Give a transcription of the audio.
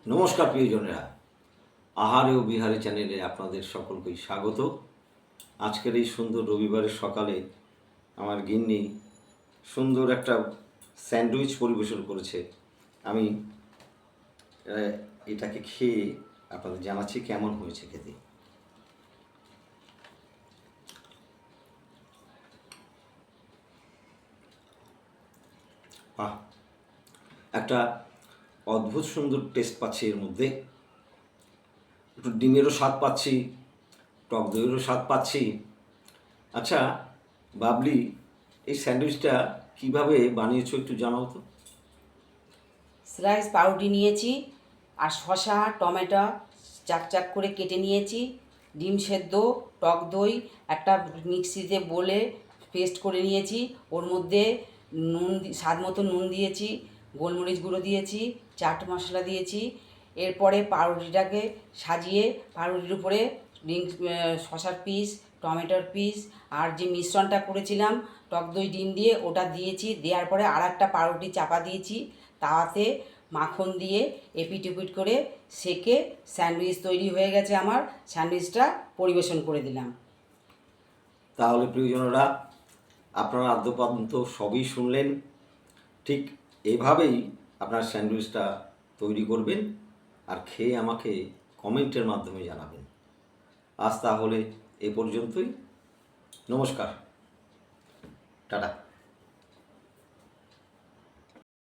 নমস্কার প্রিয়জনেরা, আহারে ও বিহারে চ্যানেলে আপনাদের সকলকেই স্বাগত। আজকের এই সুন্দর রবিবারের সকালে আমার গিন্নি সুন্দর একটা স্যান্ডউইচ পরিবেশন করেছে। আমি এটাকে খেয়ে আপনাদের জানাচ্ছি কেমন হয়েছে খেতে। বাহ, একটা অদ্ভুত সুন্দর টেস্ট পাচ্ছি এর মধ্যে। একটু ডিমেরও স্বাদ পাচ্ছি, টক দইয়েরও স্বাদ পাচ্ছি। আচ্ছা বাবলি, এই স্যান্ডউইচটা কিভাবে বানিয়েছো একটু জানাও তো। স্লাইস পাউরুটি নিয়েছি, আর শসা টমেটো চাক করে কেটে নিয়েছি, ডিম সেদ্ধ, টক দই একটা মিক্সিতে বলে পেস্ট করে নিয়েছি। ওর মধ্যে স্বাদ মতো নুন দিয়েছি, গোলমরিচ গুঁড়ো দিয়েছি, চাট মশলা দিয়েছি। এরপরে পাউরুটিটাকে সাজিয়ে পাউরুটির উপরে শসার পিস, টমেটোর পিস আর যে মিশ্রণটা করেছিলাম টক দই ডিম দিয়ে ওটা দিয়েছি। দেওয়ার পরে আর একটা পাউরুটি চাপা দিয়েছি, তাতে মাখন দিয়ে এপিট ওপিট করে সেকে স্যান্ডউইচ তৈরি হয়ে গেছে আমার। স্যান্ডউইচটা পরিবেশন করে দিলাম। তাহলে প্রিয়জনরা, আপনারা আদ্যপান্ত সবই শুনলেন। ঠিক এভাবেই আপনার স্যান্ডউইচটা তৈরি করবেন আর খেয়ে আমাকে কমেন্টের মাধ্যমে জানাবেন। আজ তাহলে এ পর্যন্তই। নমস্কার, টাটা।